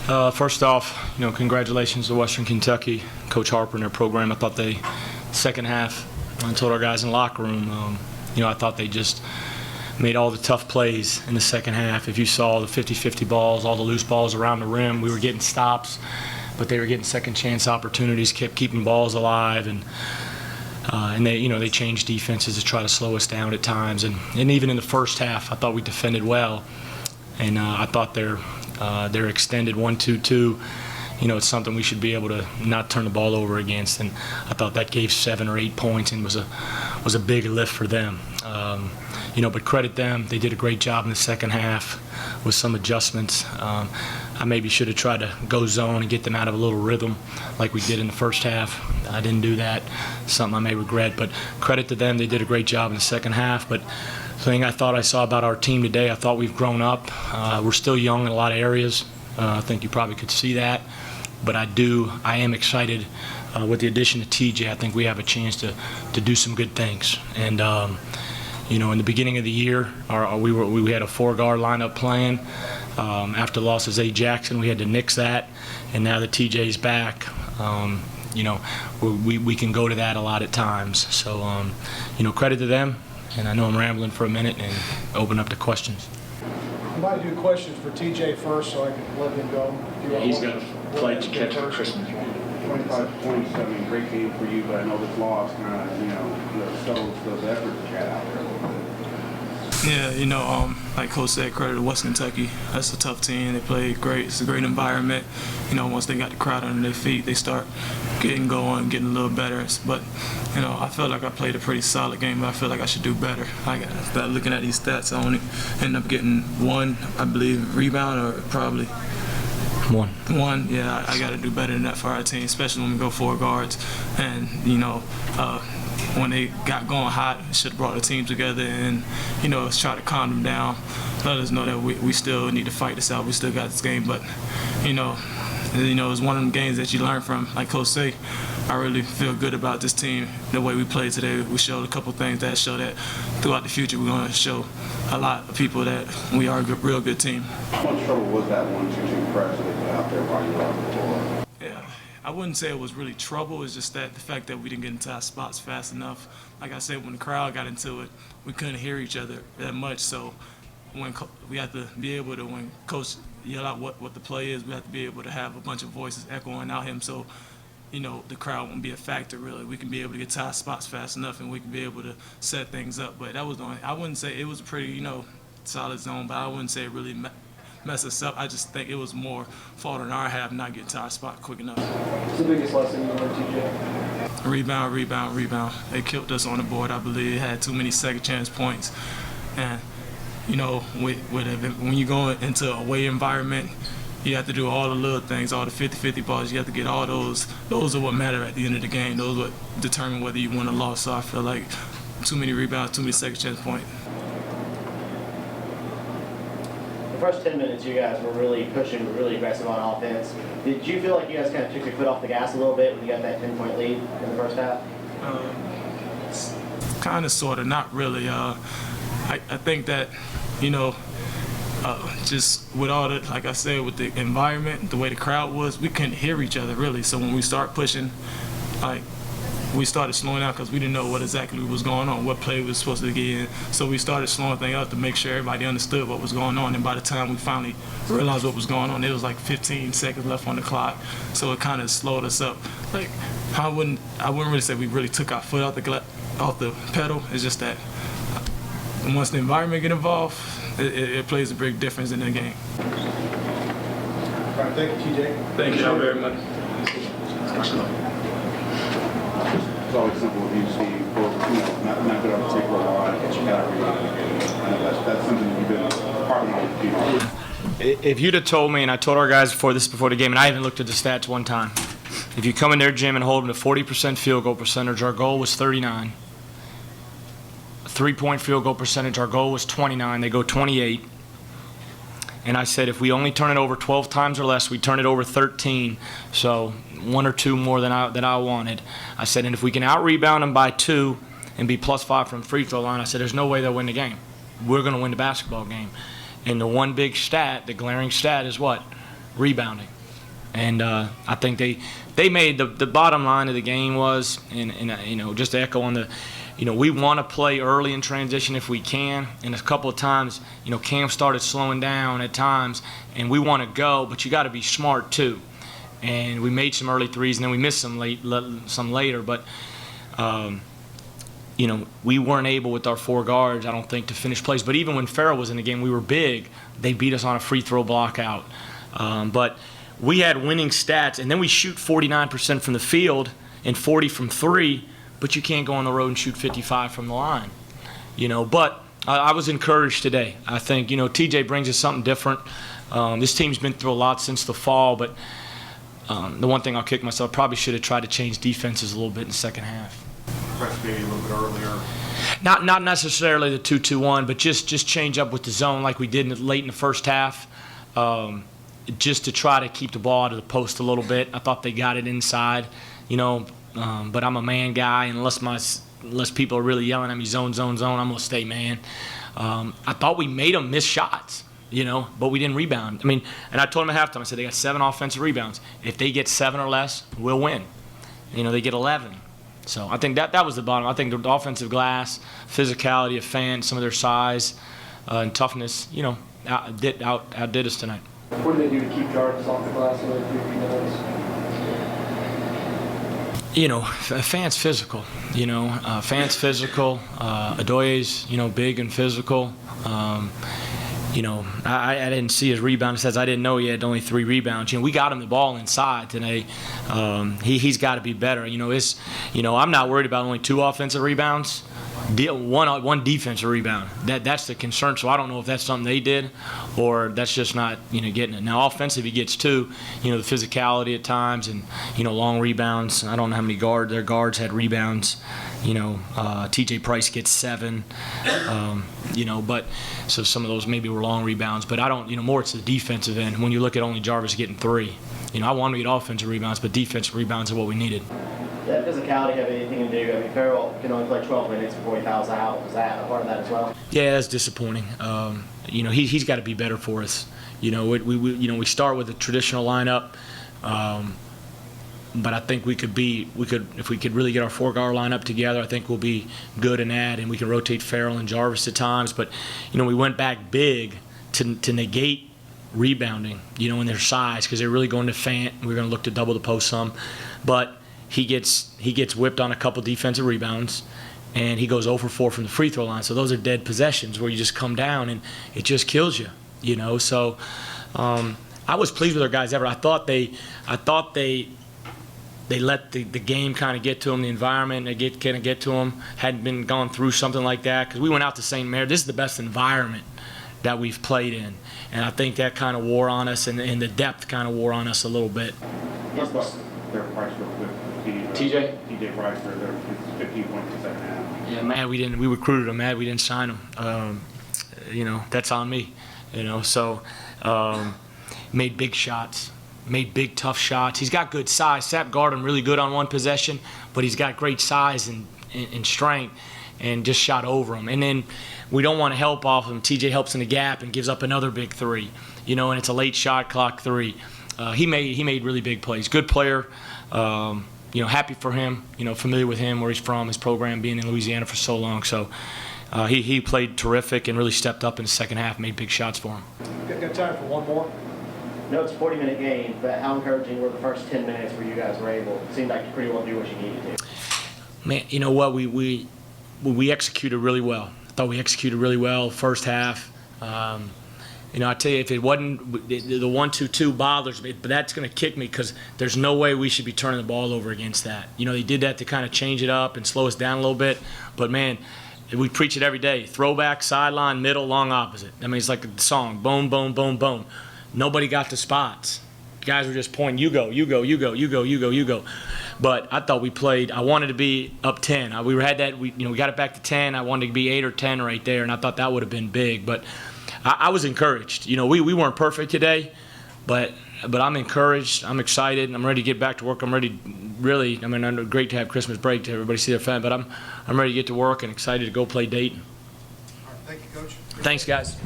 First off, congratulations to Western Kentucky, Coach Harper and their program. I thought second half, I told our guys in the locker room, I thought they just made all the tough plays in the second half. If you saw the 50-50 balls, all the loose balls around the rim, we were getting stops, but they were getting second chance opportunities, kept keeping balls alive, and they changed defenses to try to slow us down at times. And even in the first half, I thought we defended well, and I thought their extended 1-2-2, it's something we should be able to not turn the ball over against. And I thought that gave 7 or 8 points and was a big lift for them. But credit them. They did a great job in the second half with some adjustments. I maybe should have tried to go zone and get them out of a little rhythm like we did in the first half. I didn't do that, something I may regret. But credit to them. They did a great job in the second half. But the thing I thought I saw about our team today, I thought we've grown up. We're still young in a lot of areas. I think you probably could see that. But I am excited with the addition of TJ. I think we have a chance to do some good things. And in the beginning of the year, we had a 4-guard lineup playing. After the loss of Zay Jackson, we had to nix that, and now that TJ's back, we can go to that a lot at times. So, credit to them. And I know I'm rambling for a minute and open up to questions. I might do questions for TJ first, so I can let him go. He's got to play to catch for Christmas. 25 points, great game for you, but I know this loss kind of, settles those efforts you had out there a little bit. Yeah, like Coach said, credit to West Kentucky. That's a tough team. They played great. It's a great environment. Once they got the crowd under their feet, they start getting going, getting a little better. But, I felt like I played a pretty solid game, but I feel like I should do better. Looking at these stats, I only end up getting 1, I believe, rebound, or probably 1. Yeah, I got to do better than that for our team, especially when we go 4 guards. And, when they got going hot, should have brought the team together and, let's try to calm them down. Let us know that we still need to fight this out. We still got this game, but, it's one of them games that you learn from. Like Coach say, I really feel good about this team, the way we played today. We showed a couple things that show that throughout the future we're going to show a lot of people that we are a real good team. How much trouble was that 1-2-2 press that they put out there while you were on the floor? Yeah, I wouldn't say it was really trouble. It's just that the fact that we didn't get into our spots fast enough. Like I said, when the crowd got into it, we couldn't hear each other that much. So when we have to be able to, when Coach yell out what the play is, we have to be able to have a bunch of voices echoing out him. So, the crowd won't be a factor really. We can be able to get to our spots fast enough, and we can be able to set things up. But that was the only. I wouldn't say it was a pretty, solid zone, but I wouldn't say it really messed us up. I just think it was more fault on our half not getting to our spot quick enough. What's the biggest lesson you learned, TJ? Rebound. They killed us on the board, I believe. They had too many second chance points. And, when you go into a away environment, you have to do all the little things, all the 50-50 balls. You have to get all those. Those are what matter at the end of the game. Those are what determine whether you win or lose. So I feel like too many rebounds, too many second chance points. The first 10 minutes, you guys were really pushing, really aggressive on offense. Did you feel like you guys kind of took your foot off the gas a little bit when you got that 10-point lead in the first half? Kind of, sort of, not really. I think that, just with all the, like I said, with the environment, the way the crowd was, we couldn't hear each other really. So when we start pushing, we started slowing down because we didn't know what exactly was going on, what play we were supposed to get in. So we started slowing things up to make sure everybody understood what was going on. And by the time we finally realized what was going on, it was like 15 seconds left on the clock. So it kind of slowed us up. I wouldn't really say we really took our foot off the pedal. It's just that once the environment get involved, it plays a big difference in the game. All right, thank you, TJ. Thank you all very much. It's always simple with you, Steve, not good on a particular line, but you got to rebound the game. I know that's something you've been partnering with people. If you'd have told me, and I told our guys before the game, and I even looked at the stats one time, if you come in their gym and hold them to 40% field goal percentage, our goal was 39. 3-point field goal percentage, our goal was 29. They go 28. And I said if we only turn it over 12 times or less, we turn it over 13. So 1 or 2 more than I wanted. I said, and if we can out-rebound them by 2 and be +5 from free throw line, I said there's no way they'll win the game. We're going to win the basketball game. And the one big stat, the glaring stat, is what? rebounding. And I think they made the bottom line of the game was, and you know, just to echo on the, you know, we want to play early in transition if we can. And a couple of times, you know, Cam started slowing down at times, and we want to go, but you got to be smart too. And we made some early threes, and then we missed some later. But you know, we weren't able with our 4 guards, I don't think, to finish plays. But even when Farrell was in the game, we were big. They beat us on a free throw block out. But we had winning stats, and then we shoot 49% from the field and 40 from 3, but you can't go on the road and shoot 55 from the line. You know, but I was encouraged today. I think, you know, TJ brings us something different. This team's been through a lot since the fall, but the one thing I'll kick myself, probably should have tried to change defenses a little bit in the second half. Press maybe a little bit earlier. Not necessarily the 2-2-1, but just change up with the zone like we did late in the first half. Just to try to keep the ball out of the post a little bit. I thought they got it inside, you know, but I'm a man guy, and unless people are really yelling at me, zone, I'm going to stay man. I thought we made them miss shots, you know, but we didn't rebound. I mean, and I told them at halftime, I said they got 7 offensive rebounds. If they get 7 or less, we'll win. You know, they get 11. So I think that was the bottom. I think the offensive glass, physicality of fans, some of their size and toughness, you know, outdid us tonight. What do they do to keep Jarvis off the glass and other 3 rebounds? You know, fans physical. You know, fans physical. Adoye's, you know, big and physical. You know, I didn't see his rebound. It says I didn't know he had only 3 rebounds. You know, we got him the ball inside today. He's got to be better. You know, I'm not worried about only 2 offensive rebounds. One defensive rebound. That's the concern. So I don't know if that's something they did, or that's just not, you know, getting it. Now offensive, he gets 2. You know, the physicality at times, and you know, long rebounds. I don't know how many their guards had rebounds. You know, T.J. Price gets 7. You know, but so some of those maybe were long rebounds. But I don't. You know, more it's the defensive end. When you look at only Jarvis getting 3. You know, I wanted to get offensive rebounds, but defensive rebounds are what we needed. That physicality have anything to do? I mean, Farrell can only play 12 minutes before he fouls out. Was that a part of that as well? Yeah, that's disappointing. You know, he's got to be better for us. You know, we start with a traditional lineup, but I think if we could really get our 4-guard lineup together, I think we'll be good in that, and we can rotate Farrell and Jarvis at times. But you know, we went back big to negate rebounding. You know, in their size, because they're really going to Fant. We're going to look to double the post some, but he gets whipped on a couple defensive rebounds, and he goes 0 for 4 from the free throw line. So those are dead possessions where you just come down and it just kills you, you know. So I was pleased with our guys ever. I thought they let the game kind of get to them, the environment kind of get to them. Hadn't been gone through something like that, because we went out to St. Mary. This is the best environment that we've played in, and I think that kind of wore on us, and the depth kind of wore on us a little bit. Yes, boss. Their price real quick. TJ Price, they're 15 points in the second half. Yeah, mad we recruited him. Mad we didn't sign him. You know, that's on me. You know, so made big shots, made big tough shots. He's got good size. Sapp guarded him really good on one possession, but he's got great size and strength, and just shot over him. And then we don't want to help off him. TJ helps in the gap and gives up another big 3. You know, and it's a late shot clock 3. He made really big plays. Good player. You know, happy for him, you know, familiar with him, where he's from, his program being in Louisiana for so long. So he played terrific and really stepped up in the second half, made big shots for him. Got time for one more? No, it's a 40-minute game, but how encouraging were the first 10 minutes where you guys were able? It seemed like you pretty well do what you needed to. Man, you know what? We executed really well. I thought we executed really well first half. You know, I tell you, if it wasn't the 1-2-2 bothers me, but that's going to kick me, because there's no way we should be turning the ball over against that. You know, they did that to kind of change it up and slow us down a little bit. But man, we preach it every day: throwback, sideline, middle, long opposite. I mean, it's like the song: boom, boom, boom, boom. Nobody got the spots. Guys were just pointing, you go, you go, you go, you go, you go, you go. But I thought we played. I wanted to be up 10. We got it back to 10. I wanted to be 8 or 10 right there, and I thought that would have been big. But I was encouraged. You know, we weren't perfect today, but I'm encouraged. I'm excited. I'm ready to get back to work. I'm ready, really. I mean, I know great to have Christmas break to everybody see their family, but I'm ready to get to work and excited to go play Dayton. All right, thank you, Coach. Thanks, guys.